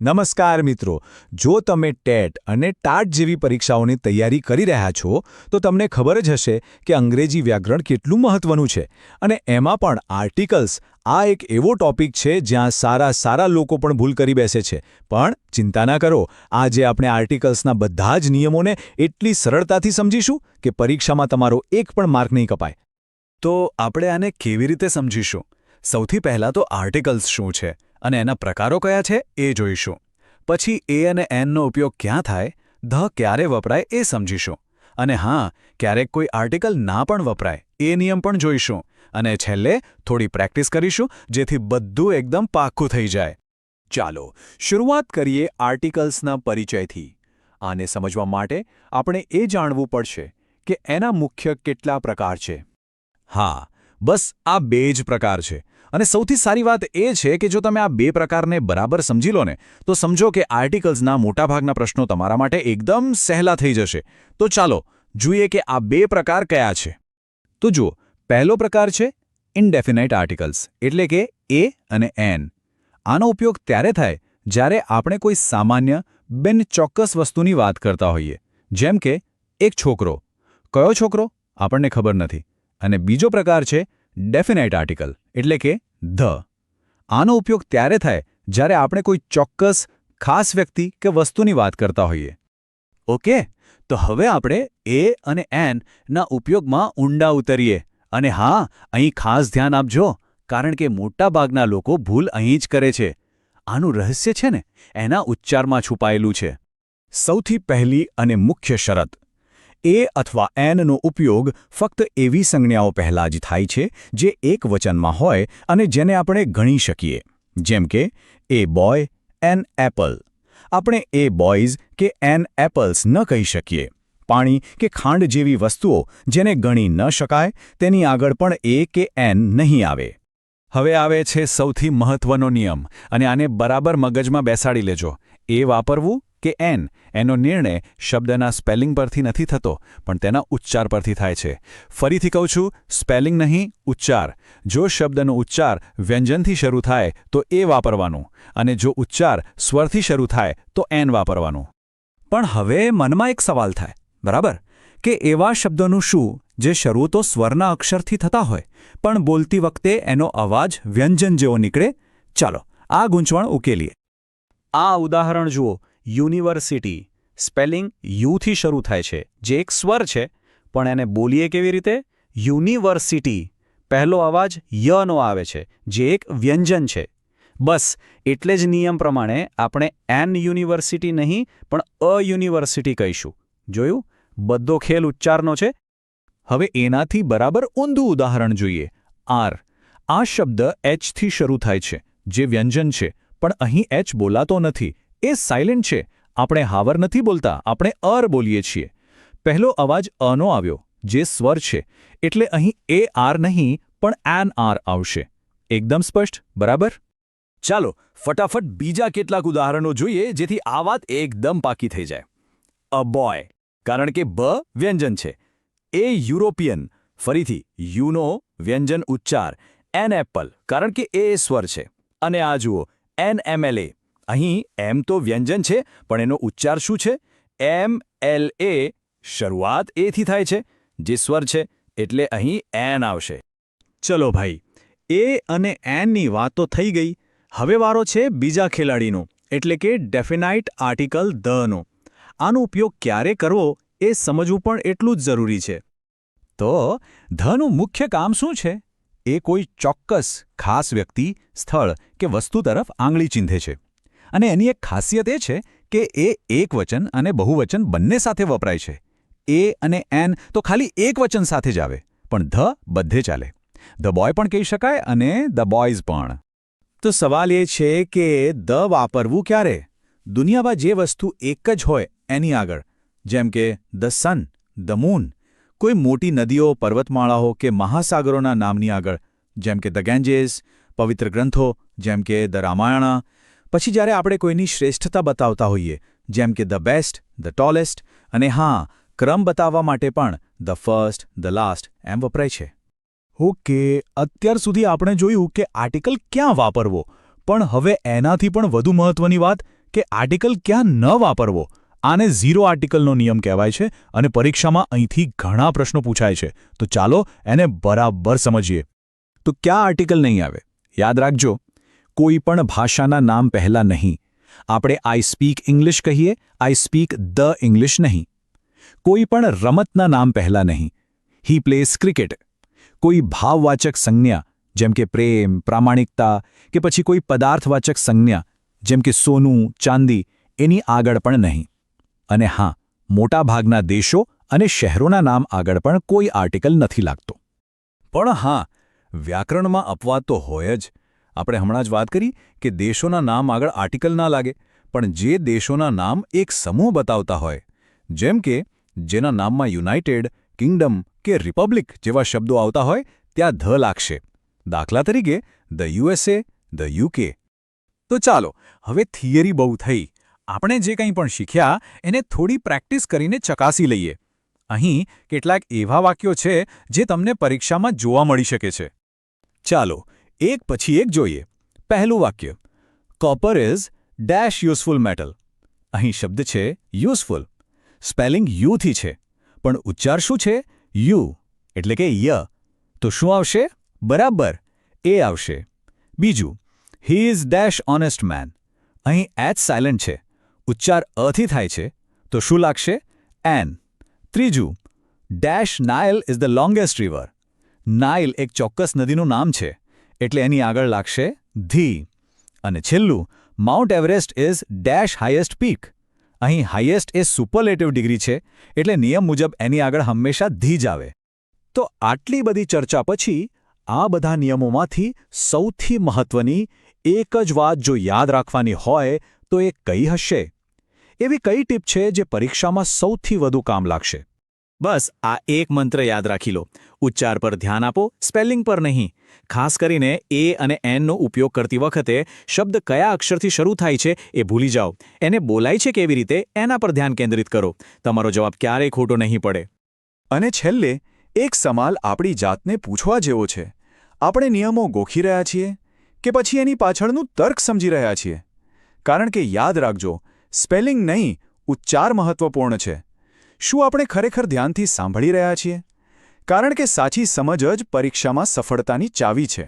નમસ્કાર મિત્રો, જો તમે ટેટ અને ટાટ જેવી પરીક્ષાઓની તૈયારી કરી રહ્યા છો તો તમને ખબર જ હશે કે અંગ્રેજી વ્યાકરણ કેટલું મહત્વનું છે અને એમાં પણ આર્ટિકલ્સ આ એક એવો ટોપિક છે જ્યાં સારા લોકો પણ ભૂલ કરી બેસે છે. પણ ચિંતા ના કરો, આજે આપણે આર્ટિકલ્સના બધા જ નિયમોને એટલી સરળતાથી સમજીશું કે પરીક્ષામાં તમારો એક પણ માર્ક નહીં કપાય. તો આપણે આને કેવી રીતે સમજીશું? સૌથી પહેલાં તો આર્ટિકલ્સ શું છે અને એના પ્રકારો કયા છે એ જોઈશું. પછી એ અને એનનો ઉપયોગ ક્યાં થાય, ધ ક્યારે વપરાય એ સમજીશું. અને હા, ક્યારેક કોઈ આર્ટિકલ ના પણ વપરાય એ નિયમ પણ જોઈશું. અને છેલ્લે થોડી પ્રેક્ટિસ કરીશું જેથી બધું એકદમ પાક્કું થઈ જાય. ચાલો શરૂઆત કરીએ આર્ટિકલ્સના પરિચયથી. આને સમજવા માટે આપણે એ જાણવું પડશે કે એના મુખ્ય કેટલા પ્રકાર છે. હા, બસ આ બે જ પ્રકાર છે. અને સૌથી સારી વાત એ છે કે જો તમે આ બે પ્રકારને બરાબર સમજી લો ને તો સમજો કે આર્ટિકલ્સના મોટાભાગના પ્રશ્નો તમારા માટે એકદમ સહેલા થઈ જશે. તો ચાલો જોઈએ કે આ બે પ્રકાર કયા છે. તો જુઓ, પહેલો પ્રકાર છે ઇનડેફિનાઇટ આર્ટિકલ્સ, એટલે કે એ અને એન. આનો ઉપયોગ ત્યારે થાય જ્યારે આપણે કોઈ સામાન્ય બિન ચોક્કસ વસ્તુની વાત કરતા હોઈએ. જેમ કે એક છોકરો. કયો છોકરો? આપણને ખબર નથી. અને બીજો પ્રકાર છે ડેફિનાઇટ આર્ટિકલ, એટલે કે ધ. આનો ઉપયોગ ત્યારે થાય જ્યારે આપણે કોઈ ચોક્કસ ખાસ વ્યક્તિ કે વસ્તુની વાત કરતા હોઈએ. ઓકે, તો હવે આપણે એ અને એન ના ઉપયોગમાં ઊંડા ઉતરીએ. અને હા, અહીં ખાસ ધ્યાન આપજો, કારણ કે મોટાભાગના લોકો ભૂલ અહીં જ કરે છે. આનું રહસ્ય છે ને એના ઉચ્ચારમાં છુપાયેલું છે. સૌથી પહેલી અને મુખ્ય શરત: એ અથવા એનનો ઉપયોગ ફક્ત એવી સંજ્ઞાઓ પહેલાં જ થાય છે જે એક વચનમાં હોય અને જેને આપણે ગણી શકીએ. જેમ કે એ બોય, એન એપલ. આપણે એ બોયઝ કે એન એપલ્સ ન કહી શકીએ. પાણી કે ખાંડ જેવી વસ્તુઓ જેને ગણી ન શકાય તેની આગળ પણ એ કે એન નહીં આવે. હવે આવે છે સૌથી મહત્વનો નિયમ, અને આને બરાબર મગજમાં બેસાડી લેજો. એ વાપરવું કે એન, એનો નિર્ણય શબ્દના સ્પેલિંગ પરથી નથી થતો, પણ તેના ઉચ્ચાર પરથી થાય છે. ફરીથી કહું છું, સ્પેલિંગ નહીં, ઉચ્ચાર. જો શબ્દનો ઉચ્ચાર વ્યંજનથી શરૂ થાય તો એ વાપરવાનું, અને જો ઉચ્ચાર સ્વરથી શરૂ થાય તો એન વાપરવાનું. પણ હવે મનમાં એક સવાલ થાય, બરાબર, કે એવા શબ્દોનું શું જે શરૂ તો સ્વરના અક્ષરથી થતા હોય પણ બોલતી વખતે એનો અવાજ વ્યંજન જેવો નીકળે? ચાલો આ ગૂંચવણ ઉકેલીએ. આ ઉદાહરણ જુઓ. યુનિવર્સિટી. સ્પેલિંગ યુથી શરૂ થાય છે, જે એક સ્વર છે, પણ એને બોલીએ કેવી રીતે? યુનિવર્સિટી. પહેલો અવાજ યનો આવે છે, જે એક વ્યંજન છે. બસ એટલે જ નિયમ પ્રમાણે આપણે એન યુનિવર્સિટી નહીં પણ અ યુનિવર્સિટી કહીશું. જોયું? બધો ખેલ ઉચ્ચારનો છે. હવે એનાથી બરાબર ઊંધું ઉદાહરણ જોઈએ. આર. આ શબ્દ એચથી શરૂ થાય છે, જે વ્યંજન છે, પણ અહીં એચ બોલાતો નથી. એ સાયલેન્ટ છે. આપણે હાવર નથી બોલતા, આપણે અર બોલીએ છીએ. પહેલો અવાજ અનો આવ્યો, જે સ્વર છે, એટલે અહીં એ આર નહીં પણ એન આર આવશે. એકદમ સ્પષ્ટ, બરાબર? ચાલો ફટાફટ બીજા કેટલાક ઉદાહરણો જોઈએ જેથી આ વાત એકદમ પાકી થઈ જાય. અ બોય, કારણ કે બ વ્યંજન છે. એ યુરોપિયન, ફરીથી યુનો વ્યંજન ઉચ્ચાર. એન એપલ, કારણ કે એ સ્વર છે. અને આ જુઓ, એન એમએલએ. અહીં એમ તો વ્યંજન છે, પણ એનો ઉચ્ચાર શું છે? M L A. શરૂઆત એથી થાય છે, જે સ્વર છે, એટલે અહીં એન આવશે. ચલો ભાઈ, એ અને એનની વાત તો થઈ ગઈ. હવે વારો છે બીજા ખેલાડીનો, એટલે કે ડેફિનાઇટ આર્ટિકલ ધનો. આનો ઉપયોગ ક્યારે કરવો એ સમજવું પણ એટલું જ જરૂરી છે. તો ધનું મુખ્ય કામ શું છે? એ કોઈ ચોક્કસ ખાસ વ્યક્તિ, સ્થળ કે વસ્તુ તરફ આંગળી ચીંધે છે. અને એની એક ખાસિયત એ છે કે એ એકવચન અને બહુવચન બંને સાથે વપરાય છે. એ અને એન તો ખાલી એકવચન સાથે જ આવે, પણ ધ બધે ચાલે. ધ બોય પણ કહી શકાય અને ધ બોયઝ પણ. તો સવાલ એ છે કે ધ વાપરવું ક્યારે? દુનિયામાં જે વસ્તુ એક જ હોય એની આગળ, જેમ કે ધ સન, ધ મૂન. કોઈ મોટી નદીઓ, પર્વતમાળાઓ કે મહાસાગરોના નામની આગળ, જેમ કે ધ ગેન્જેસ. પવિત્ર ગ્રંથો, જેમ કે ધ રામાયણ. પછી જ્યારે આપણે કોઈની શ્રેષ્ઠતા બતાવતા હોઈએ, જેમ કે ધ બેસ્ટ, ધ ટોલેસ્ટ. અને હા, ક્રમ બતાવવા માટે પણ ધ ફર્સ્ટ, ધ લાસ્ટ એમ વપરાય છે. ઓકે, અત્યાર સુધી આપણે જોયું કે આર્ટિકલ ક્યાં વાપરવો, પણ હવે એનાથી પણ વધુ મહત્વની વાત કે આર્ટિકલ ક્યાં ન વાપરવો. આને ઝીરો આર્ટિકલનો નિયમ કહેવાય છે અને પરીક્ષામાં અહીંથી ઘણા પ્રશ્નો પૂછાય છે. તો ચાલો એને બરાબર સમજીએ. તો ક્યાં આર્ટિકલ નહીં આવે? યાદ રાખજો, કોઈ પણ ભાષાના નામ પહેલાં નહીં. આપણે આઈ સ્પીક ઇંગ્લિશ કહીએ, આઈ સ્પીક ધ ઇંગ્લિશ નહીં. કોઈ પણ રમતના નામ પહેલાં નહીં. હી પ્લેઝ ક્રિકેટ. કોઈ ભાવવાચક સંજ્ઞા જેમ કે પ્રેમ, પ્રામાણિકતા કે પછી કોઈ પદાર્થવાચક સંજ્ઞા જેમ કે સોનું, ચાંદી એની આગળ પણ નહીં. અને હા, મોટાભાગના દેશો અને શહેરોના નામ આગળ પણ કોઈ આર્ટિકલ નથી લાગતો. પણ હા, વ્યાકરણમાં અપવાદ તો હોય જ. આપણે હમણાં જ વાત કરી કે દેશોના નામ આગળ આર્ટિકલ ના લાગે, પણ જે દેશોના નામ એક સમૂહ બતાવતા હોય, જેમ કે જેના નામમાં યુનાઇટેડ કિંગડમ કે રિપબ્લિક જેવા શબ્દો આવતા હોય, ત્યાં ધ લાગશે. દાખલા તરીકે ધ યુએસએ, ધ યુકે. તો ચાલો, હવે થિયરી બહુ થઈ. આપણે જે કંઈ પણ શીખ્યા એને થોડી પ્રેક્ટિસ કરીને ચકાસી લઈએ. અહીં કેટલાક એવા વાક્યો છે જે તમને પરીક્ષામાં જોવા મળી શકે છે. ચાલો, એક પછી એક જોઈએ. પહેલું વાક્ય, copper is dash useful metal. અહીં શબ્દ છે યુઝફુલ. સ્પેલિંગ યુથી છે, પણ ઉચ્ચાર શું છે? યુ, એટલે કે ય. તો શું આવશે? બરાબર, એ આવશે. બીજું, he is dash honest man. અહીં એચ સાયલન્ટ છે, ઉચ્ચાર અથી થાય છે, તો શું લાગશે? એન. ત્રીજું, dash Nile is the longest river. Nile એક ચોક્કસ નદીનું નામ છે, એટલે એની આગળ લાગશે ધી. અને છેલ્લું, mount Everest is dash highest peak. અહીં હાઈએસ્ટ એ સુપરલેટિવ ડિગ્રી છે, એટલે નિયમ મુજબ એની આગળ હંમેશા ધી જ આવે. તો આટલી બધી ચર્ચા પછી આ બધા નિયમોમાંથી સૌથી મહત્વની એક જ વાત જો યાદ રાખવાની હોય તો એ કઈ હશે? એવી કઈ ટીપ છે જે પરીક્ષામાં સૌથી વધુ કામ લાગશે? બસ આ એક મંત્ર યાદ રાખી લો. ઉચ્ચાર પર ધ્યાન આપો, સ્પેલિંગ પર નહીં. ખાસ કરીને એ અને એનનો ઉપયોગ કરતી વખતે શબ્દ કયા અક્ષરથી શરૂ થાય છે એ ભૂલી જાઓ. એને બોલાય છે કેવી રીતે એના પર ધ્યાન કેન્દ્રિત કરો. તમારો જવાબ ક્યારેય ખોટો નહીં પડે. અને છેલ્લે એક સવાલ આપણી જાતને પૂછવા જેવો છે. આપણે નિયમો ગોખી રહ્યા છીએ કે પછી એની પાછળનું તર્ક સમજી રહ્યા છીએ? કારણ કે યાદ રાખજો, સ્પેલિંગ નહીં, ઉચ્ચાર મહત્વપૂર્ણ છે. શું આપણે ખરેખર ધ્યાનથી સાંભળી રહ્યા છીએ? કારણ કે સાચી સમજ જ પરીક્ષામાં સફળતાની ચાવી છે.